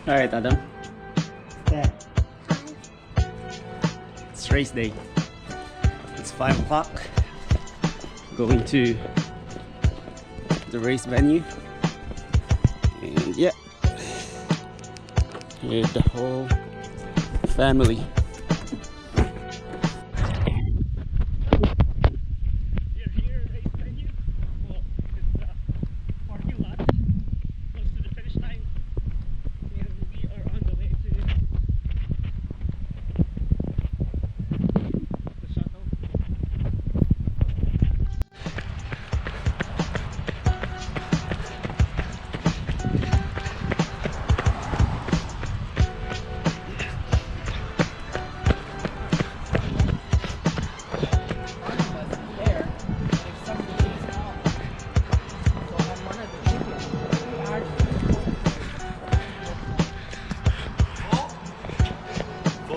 Alright, Adam. Yeah. It's race day. It's 5 o'clock. Going to the race venue. And yeah, here's the whole family.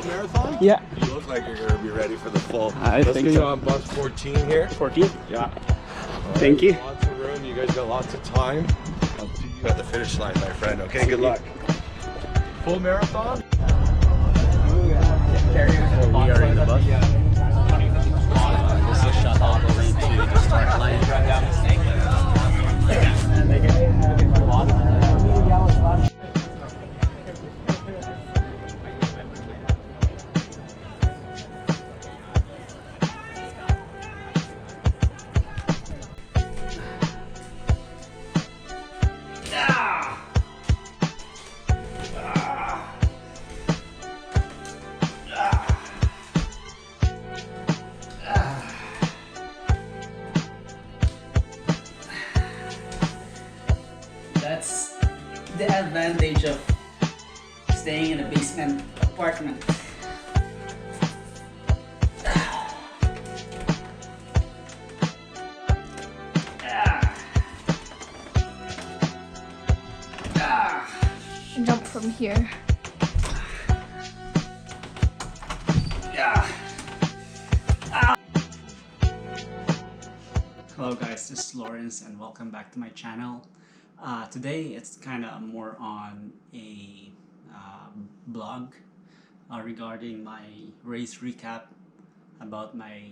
Marathon? Yeah, You look like you're going to be ready for the full. I Let's think get so. you on bus 14 here. 14? Yeah. Thank you. Lots of room. You guys got lots of time. I'll see you at the finish line, my friend. Okay, good luck. Full marathon? We are in the bus. This is shut all the way to the start line. That's the advantage of staying in a basement apartment. Jump from here. Hello guys, this is Lawrence and welcome back to my channel. Today it's kind of more on a blog regarding my race recap about my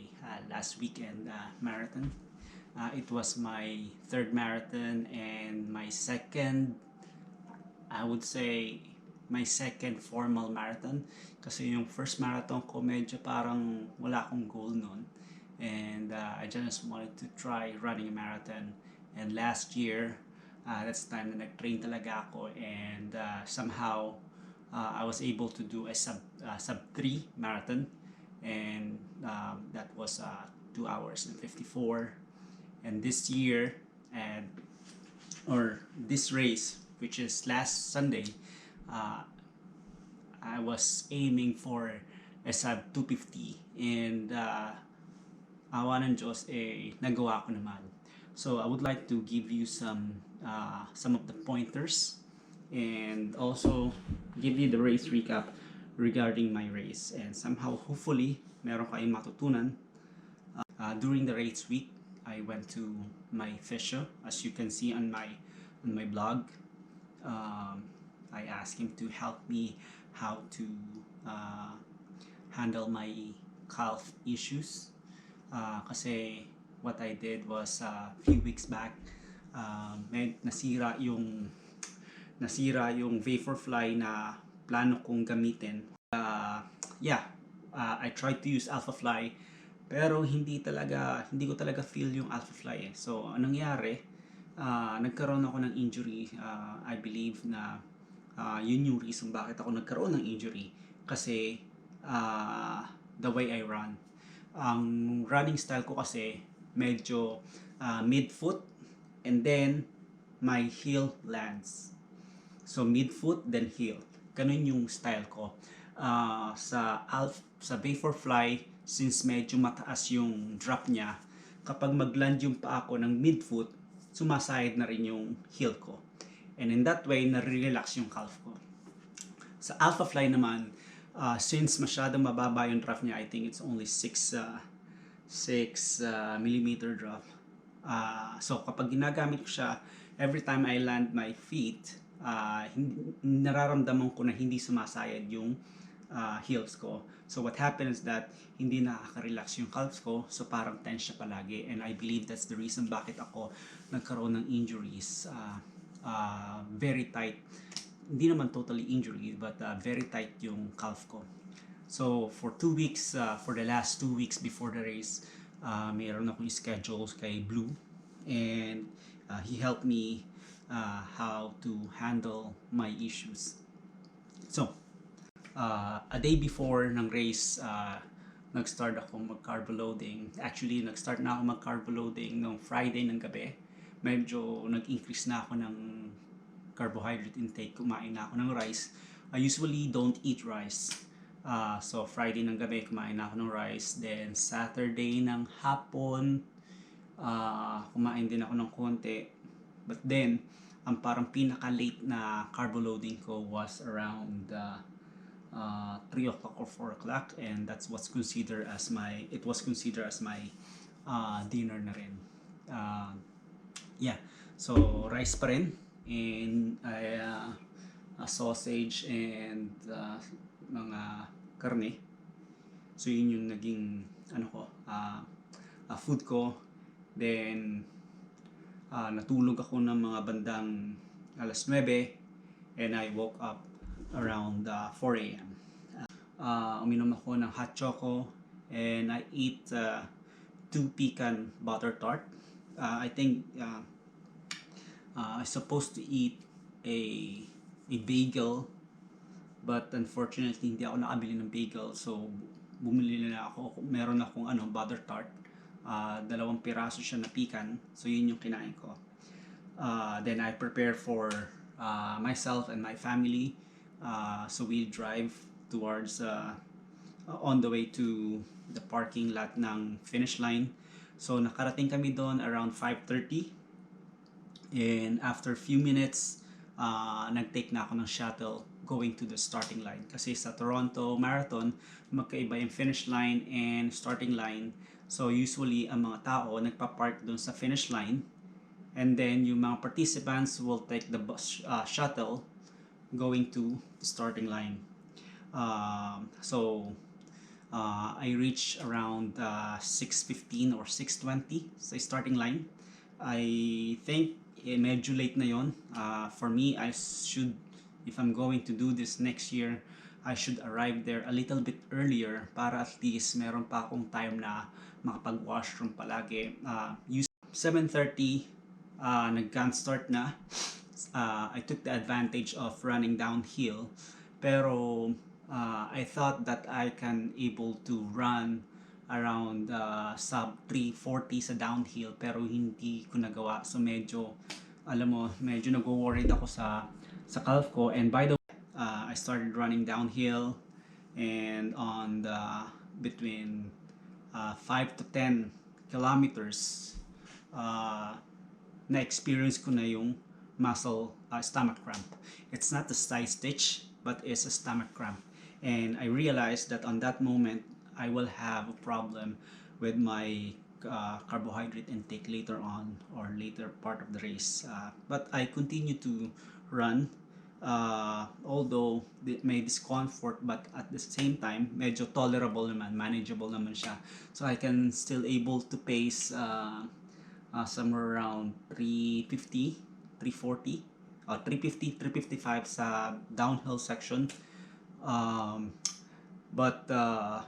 last weekend marathon. It was my third marathon and my second, I would say, my second formal marathon. Kasi yung first marathon ko medyo parang wala akong goal nun. And I just wanted to try running a marathon. And last year, that's the time na nag-train talaga ako. And somehow, I was able to do a sub 3 marathon. And that was 2 hours and 54. And this year, or this race, which is last Sunday, I was aiming for a sub 250. And awa ng Diyos, nagawa ko naman. So I would like to give you some of the pointers and also give you the race recap regarding my race, and somehow hopefully meron kayong matutunan. During the race week, I went to my physio, as you can see on my blog. I asked him to help me how to handle my calf issues. Kasi what I did was a few weeks back, nasira yung Vaporfly na plano kong gamitin. I tried to use Alphafly pero hindi ko talaga feel yung Alphafly. So anong nangyari, nagkaroon ako ng injury. I believe na yun yung reason bakit ako nagkaroon ng injury, kasi the way I run. Ang running style ko kasi medyo mid-foot and then my heel lands. So mid-foot then heel. Ganun yung style ko. Sa Vaporfly, since medyo mataas yung drop niya, kapag mag-land yung paa ko ng mid-foot, sumasayad na rin yung heel ko. And in that way, nare-relax yung calf ko. Sa Alphafly naman, since masyadong mababa yung draft niya, I think it's only 6 millimeter draft. So kapag ginagamit ko siya, every time I land my feet, nararamdaman ko na hindi sumasayad yung heels ko. So what happens that hindi nakaka-relax yung calves ko, so parang tense siya palagi, and I believe that's the reason bakit ako nagkaroon ng injuries. Very tight, hindi naman totally injury, but very tight yung calf ko. So for 2 weeks, for the last 2 weeks before the race, mayroon akong schedules kay Blue, and he helped me how to handle my issues. So a day before ng race, nag-start ako mag-carbo loading. Actually, nag-start na ako mag-carbo loading nung Friday ng gabi. Medyo nag-increase na ako ng carbohydrate intake. Kumain na ako ng rice. I usually don't eat rice. So, Friday ng gabi, kumain na ako ng rice. Then, Saturday ng hapon, kumain din ako ng konti. But then, ang parang pinaka-late na carbo loading ko was around 3 o'clock or 4 o'clock, and that's what's considered as my it was considered as my dinner na rin. Yeah, so rice pa rin, and a sausage and mga karne. So yun yung naging food ko. Then natulog ako ng mga bandang alas 9, and I woke up around 4 a.m. Uminom ako ng hot choco, and I eat 2 pecan butter tart. I think I supposed to eat a bagel, but unfortunately hindi ako nakabili ng bagel, so bumili na ako. Meron akong butter tart, 2 piraso siya na pecan, so yun yung kinain ko. Then I prepare for myself and my family. So we drive towards on the way to the parking lot ng finish line. So nakarating kami doon around 5:30, and after few minutes, nag-take na ako ng shuttle going to the starting line. Kasi sa Toronto Marathon, magkaiba yung finish line and starting line. So usually, ang mga tao nagpa-park doon sa finish line, and then yung mga participants will take the bus shuttle going to the starting line. So I reached around 6:15 or 6:20 sa starting line. I think medyo late na yon. For me, I should, if I'm going to do this next year, I should arrive there a little bit earlier para at least meron pa akong time na makapag-washroom palagi. 7:30, nag-gun start na. I took the advantage of running downhill, pero I thought that I can able to run around sub 3:40 sa downhill, pero hindi ko nagawa. So medyo medyo nag-worried ako sa calf ko. And by the way, I started running downhill, and on the between 5 to 10 kilometers, na-experience ko na yung stomach cramp. It's not a side stitch, but it's a stomach cramp. And I realized that on that moment, I will have a problem with my carbohydrate intake later on, or later part of the race. But I continue to run, although may discomfort, but at the same time, medyo tolerable naman, manageable naman siya. So I can still able to pace somewhere around 350, 340, 350, 355 sa downhill section. But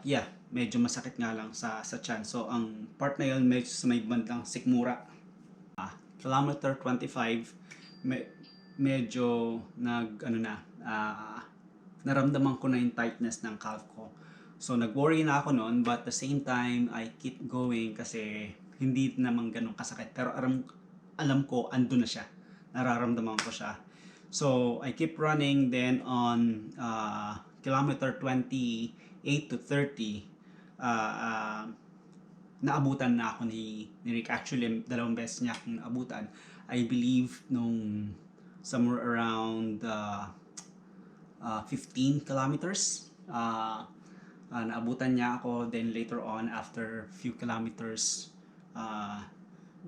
yeah, medyo masakit nga lang sa tiyan. So ang part na yun medyo sa may bandang Sikmura. Kilometer 25, medyo naramdaman ko na yung tightness ng calf ko. So nag-worry na ako noon, but at the same time I keep going kasi hindi naman ganun kasakit. Pero alam ko andun na siya. Nararamdaman ko siya. So I keep running. Then on kilometer 28 to 30, naabutan na ako ni Rick. Actually, 2 beses niya akong naabutan. I believe nung somewhere around 15 kilometers. Naabutan niya ako. Then later on, after few kilometers,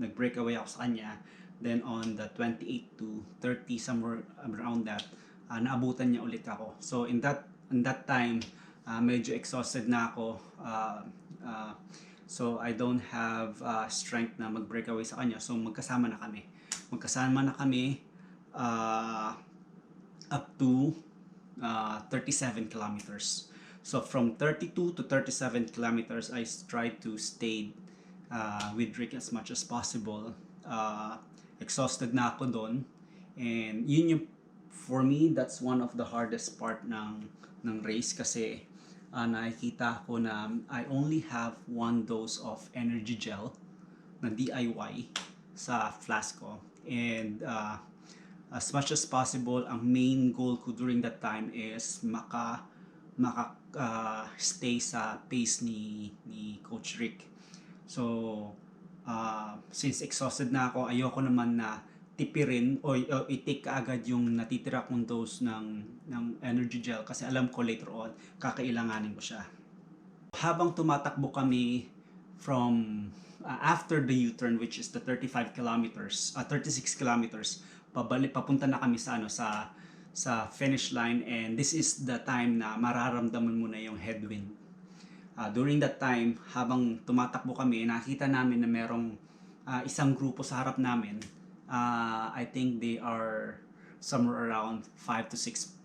nag-breakaway ako sa kanya. Then on the 28 to 30, somewhere around that, naabutan niya ulit ako. So in that time, medyo exhausted na ako. Uh, so I don't have strength na mag-breakaway sa kanya. So magkasama na kami. Uh, up to 37 kilometers. So from 32 to 37 kilometers, I tried to stay with Rick as much as possible. Exhausted na ako doon. And yun yung, for me, that's one of the hardest part ng race kasi nakikita ko na I only have one dose of energy gel na DIY sa flask ko. And as much as possible, ang main goal ko during that time is stay sa pace ni Coach Rick. So, since exhausted na ako, ayoko naman na tipirin o i-take kaagad yung natitira kong dose ng energy gel kasi alam ko later on, kakailanganin ko siya. Habang tumatakbo kami from after the U-turn, which is the 36 kilometers, papunta na kami sa finish line, and this is the time na mararamdaman mo na yung headwind. During that time, habang tumatakbo kami, nakita namin na merong isang grupo sa harap namin. I think they are somewhere around 5 to 6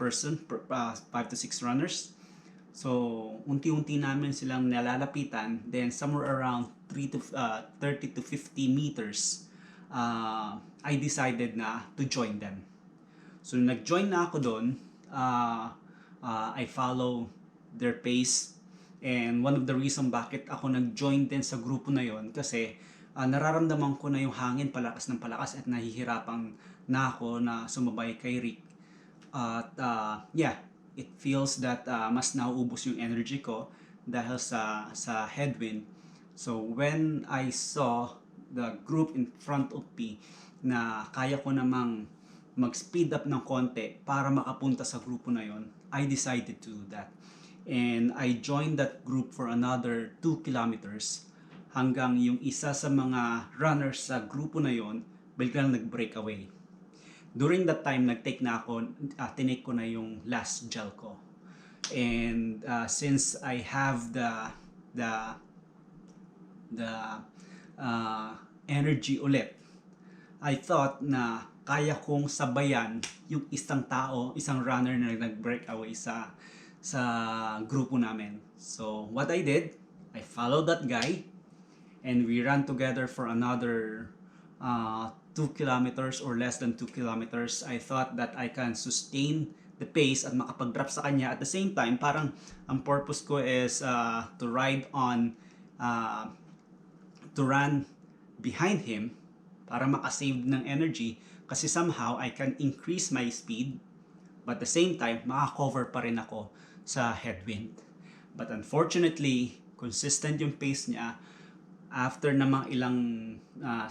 runners. So, unti-unti namin silang nalalapitan. Then, somewhere around 30 to 50 meters, I decided na to join them. So, nag-join na ako doon. I follow their pace. And one of the reason bakit ako nag-join din sa grupo na yon kasi nararamdaman ko na yung hangin palakas ng palakas at nahihirapan na ako na sumabay kay Rick. At it feels that mas nauubos yung energy ko dahil sa headwind. So when I saw the group in front of me na kaya ko namang mag-speed up ng konti para makapunta sa grupo na yon, I decided to do that. And I joined that group for another 2 kilometers hanggang yung isa sa mga runners sa grupo na yon biglang nag-break away. During that time, tinake ko na yung last gel ko. And since I have the energy ulit, I thought na kaya kong sabayan yung isang runner na nag-break away sa grupo namin. So what I did, I followed that guy and we ran together for another 2 kilometers or less than 2 kilometers. I thought that I can sustain the pace at makapag-drop sa kanya. At the same time, parang ang purpose ko is to run behind him para makasave ng energy kasi somehow I can increase my speed but at the same time, makakover pa rin ako sa headwind. But unfortunately, consistent yung pace niya. After namang ilang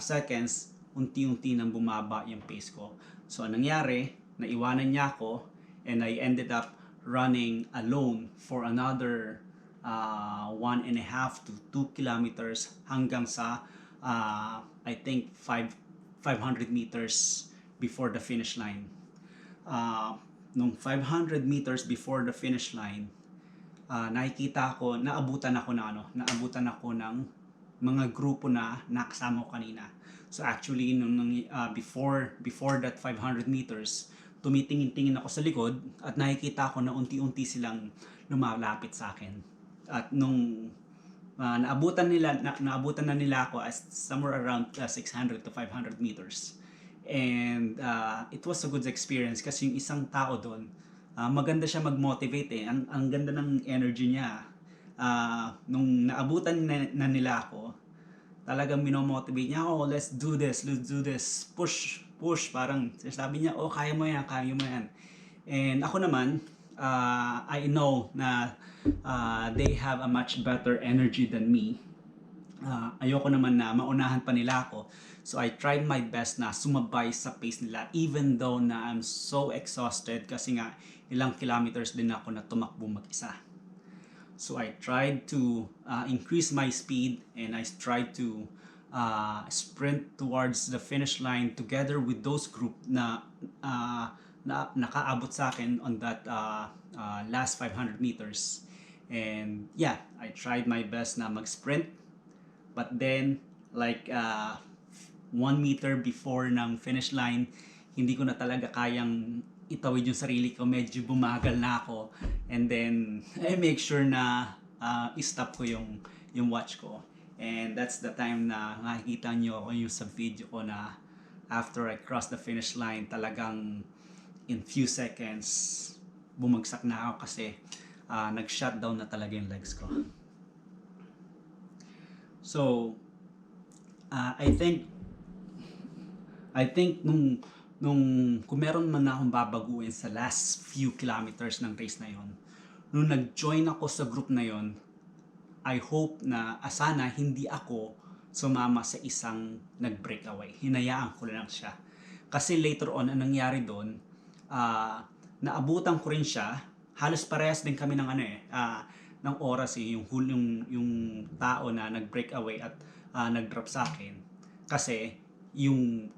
seconds, unti-unti nang bumaba yung pace ko. So, anong nangyari? Naiwanan niya ako and I ended up running alone for another 1.5 to 2 kilometers hanggang sa I think 500 meters before the finish line. Nung 500 meters before the finish line, nakikita ko, naabutan ako ng mga grupo na nakasama ko kanina. So actually, before that 500 meters, tumitingin-tingin ako sa likod at nakikita ko na unti-unti silang lumalapit sa akin. At nung naabutan na nila ako as somewhere around 600 to 500 meters. And it was a good experience kasi yung isang tao doon, maganda siya mag-motivate eh. Ang ganda ng energy niya. Nung naabutan na nila ako, talagang minomotivate niya, oh, let's do this, push, parang sabi niya, oh, kaya mo yan. And ako naman, I know na they have a much better energy than me. Ayoko naman na maunahan pa nila ako. So I tried my best na sumabay sa pace nila even though na I'm so exhausted kasi nga ilang kilometers din ako na tumakbo mag-isa. So I tried to increase my speed and I tried to sprint towards the finish line together with those group na nakaabot sa akin on that last 500 meters. And yeah, I tried my best na mag-sprint, but then like 1 meter before ng finish line, hindi ko na talaga kayang itawid yung sarili ko, medyo bumagal na ako, and then I make sure na i-stop ko yung watch ko. And that's the time na nakikita nyo ako yung sa video ko na after I cross the finish line, talagang in few seconds bumagsak na ako kasi nag-shutdown na talaga yung legs ko. So I think nung kung meron man akong babaguhin sa last few kilometers ng race na yon, nung nag-join ako sa group na yon, I hope na sana hindi ako sumama sa isang nag-breakaway. Hinayaan ko lang siya. Kasi later on, ang nangyari doon, naabutan ko rin siya. Halos parehas din kami ng ng oras yung tao na nag-breakaway at nag-drop sa akin. Kasi yung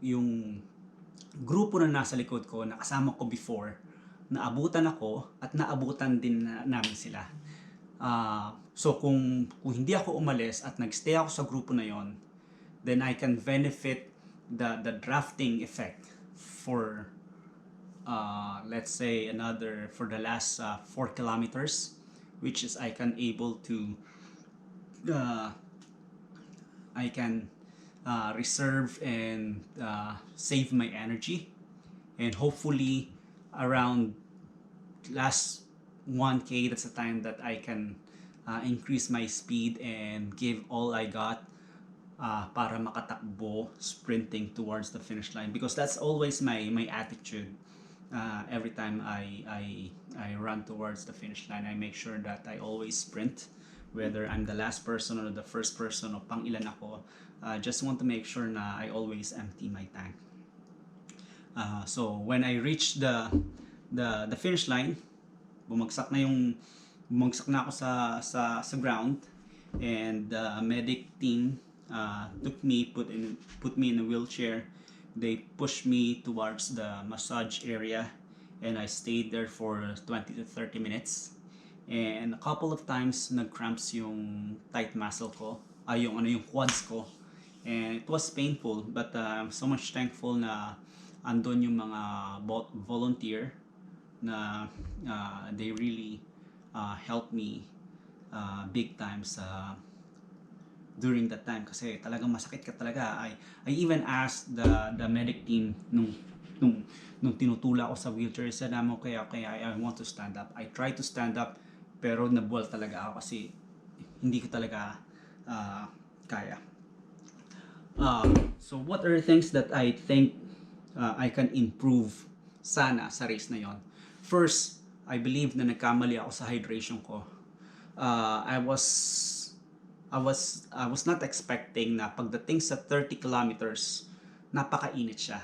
grupo na nasa likod ko, nakasama ko before, naabutan ako at naabutan din namin sila. So kung hindi ako umalis at nagstay ako sa grupo na yon, then I can benefit the drafting effect for let's say for the last 4 kilometers, which is I can able to reserve and save my energy, and hopefully around last 1K, that's the time that I can increase my speed and give all I got para makatakbo sprinting towards the finish line, because that's always my attitude. Every time I run towards the finish line, I make sure that I always sprint, whether I'm the last person or the first person o pang ilan ako. Just want to make sure na I always empty my tank. So when I reach the finish line, bumagsak na ako sa ground, and the medic team took me, put me in a wheelchair. They pushed me towards the massage area, and I stayed there for 20 to 30 minutes. And a couple of times nag-cramps yung tight muscle ko, yung quads ko. And it was painful, but I'm so much thankful na andun yung mga volunteer na they really helped me big time during that time, kasi talagang masakit ka talaga. I even asked the medic team nung tinutula ako sa wheelchair, said okay, I want to stand up. I tried to stand up, pero nabuwal talaga ako kasi hindi ko talaga kaya. So what are the things that I think I can improve sana sa race na yon? First, I believe na nagkamali ako sa hydration ko. I was not expecting na pagdating sa 30 kilometers, napakainit siya.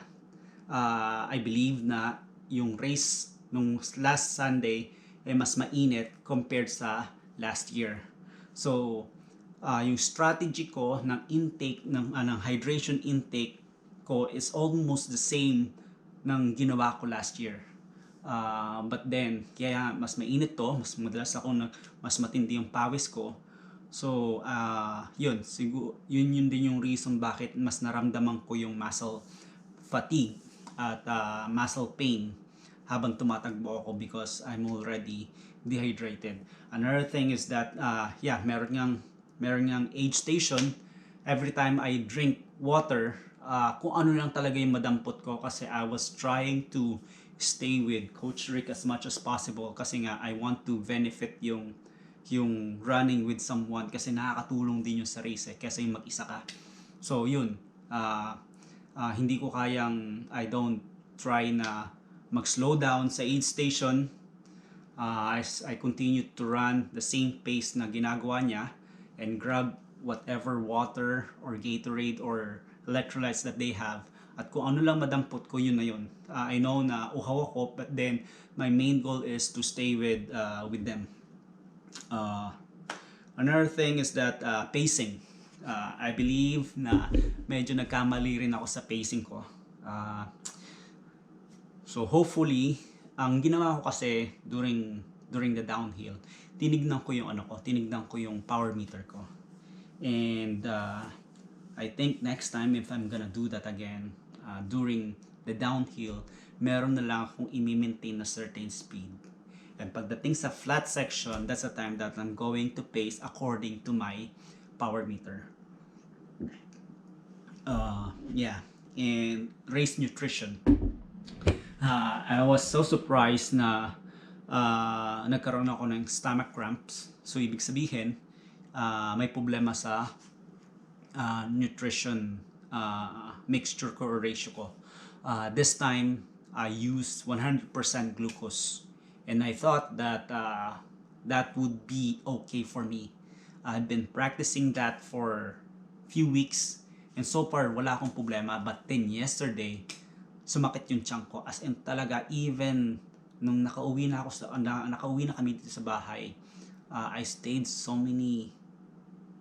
I believe na yung race nung last Sunday mas mainit compared sa last year. So, yung strategy ko ng intake ng hydration intake ko is almost the same ng ginawa ko last year. But then, kaya mas mainit to, mas madalas ako mas matindi yung pawis ko. So, yun din yung reason bakit mas naramdaman ko yung muscle fatigue at muscle pain habang tumatakbo ako, because I'm already dehydrated. Another thing is that meron ngang aid station. Every time I drink water, kung ano lang talaga yung madampot ko, kasi I was trying to stay with Coach Rick as much as possible, kasi nga I want to benefit yung running with someone, kasi nakakatulong din yung sa race kasi yung mag-isa ka. So yun, hindi ko kayang, I don't try na mag-slow down sa aid station. I continue to run the same pace na ginagawa niya and grab whatever water or Gatorade or electrolytes that they have. At kung ano lang madampot ko, yun na yun. I know na uhaw ako, but then my main goal is to stay with them. Another thing is that pacing. I believe na medyo nagkamali rin ako sa pacing ko. So hopefully, ang ginawa ko kasi during the downhill, tinignan ko yung power meter ko. And I think next time if I'm gonna do that again, during the downhill, meron na lang akong i-maintain na certain speed. And pagdating sa flat section, that's the time that I'm going to pace according to my power meter. Yeah, and race nutrition. I was so surprised na nagkaroon ako ng stomach cramps. So ibig sabihin, may problema sa nutrition mixture ko or ratio ko. This time, I used 100% glucose. And I thought that that would be okay for me. I've been practicing that for few weeks. And so far, wala akong problema. But then yesterday, sumakit yung tiyan ko. As in talaga, even nung nakauwi na kami dito sa bahay, I stayed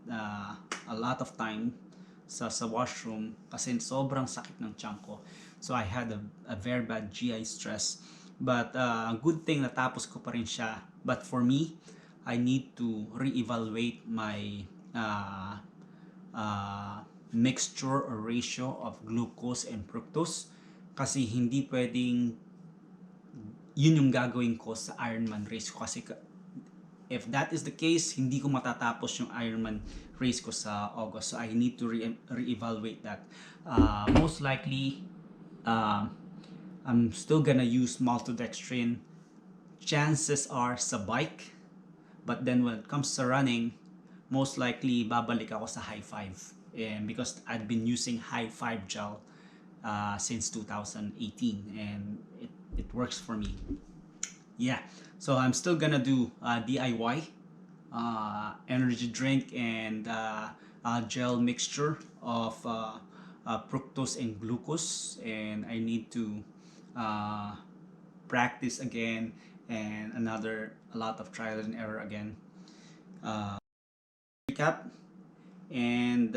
a lot of time sa washroom kasi sobrang sakit ng tiyan ko. So I had a very bad GI stress. But good thing natapos ko pa rin siya. But for me, I need to reevaluate my mixture or ratio of glucose and fructose kasi hindi pwedeng yun yung gagawin ko sa Ironman race ko kasi if that is the case, hindi ko matatapos yung Ironman race ko sa August. So I need to reevaluate that. Most likely, I'm still gonna use maltodextrin. Chances are sa bike. But then when it comes to running, most likely babalik ako sa high five. And because I've been using high five gel since 2018 and it works for me. Yeah, so I'm still gonna do DIY energy drink and gel mixture of fructose and glucose, and I need to practice again and a lot of trial and error again. Recap, and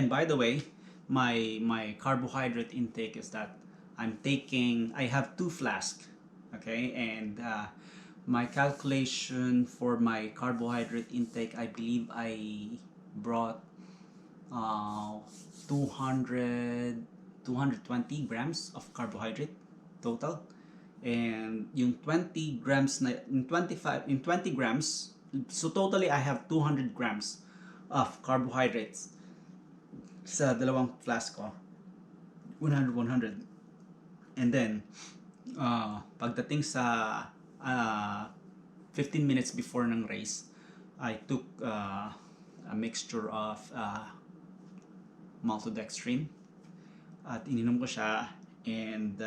by the way, my carbohydrate intake is that I have 2 flasks, okay, and my calculation for my carbohydrate intake, I believe I brought 220 grams of carbohydrate total, and yung 20 grams in 20 grams, so totally I have 200 grams of carbohydrates sa dalawang flask ko, 100. And then pagdating sa 15 minutes before ng race, I took a mixture of maltodextrin at ininom ko siya, and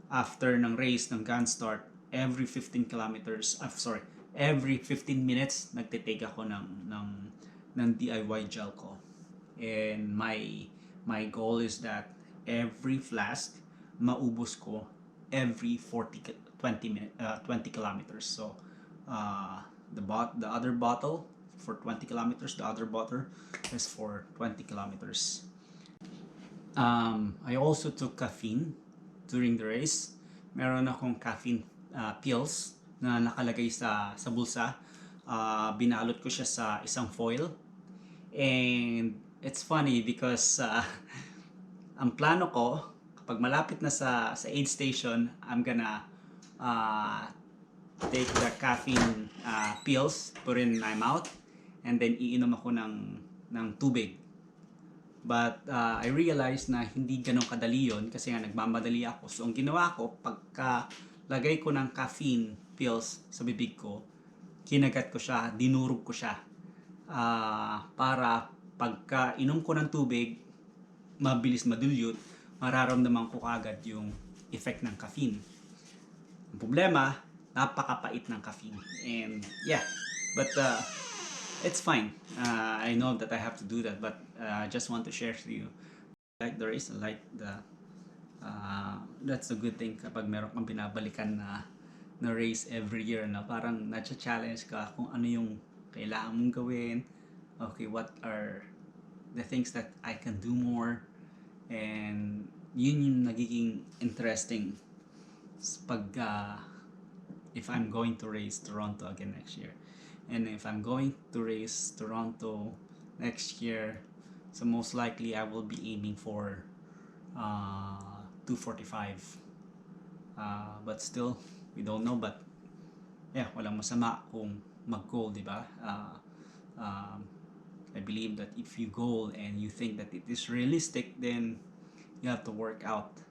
after ng race ng gun start, every 15 minutes nagtitake ako ng DIY gel ko. And my goal is that every flask maubos ko every 20 kilometers. So the other bottle for 20 kilometers, the other bottle is for 20 kilometers. I also took caffeine during the race. Meron akong caffeine pills na nakalagay sa bulsa. Binalot ko siya sa isang foil. And it's funny because ang plano ko, kapag malapit na sa aid station, I'm gonna take the caffeine pills, put in my mouth, and then iinom ako ng tubig. But I realized na hindi ganun kadali yun kasi nga nagmamadali ako. So ang ginawa ko, pagka lagay ko ng caffeine pills sa bibig ko, kinagat ko siya, dinurog ko siya. Para pagka inom ko ng tubig, mabilis madulot, mararamdaman ko kagad yung effect ng caffeine. Ang problema, napakapait ng caffeine. And yeah, but it's fine. I know that I have to do that, but I just want to share to you. Like the race, that's a good thing kapag meron kang binabalikan na race every year na parang na-challenge ka kung ano yung kailangan mong gawin. Okay, what are the things that I can do more, and yun yung nagiging interesting pag if I'm going to race Toronto again next year. And if I'm going to race Toronto next year, so most likely I will be aiming for 2:45. But still, we don't know. But yeah, walang masama kung mag-goal, di ba? I believe that if you goal and you think that it is realistic, then you have to work out.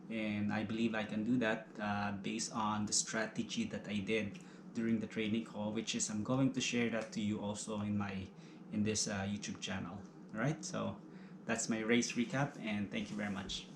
And I believe I can do that based on the strategy that I did during the training call, which is I'm going to share that to you also in this YouTube channel. All right, so that's my race recap, and thank you very much.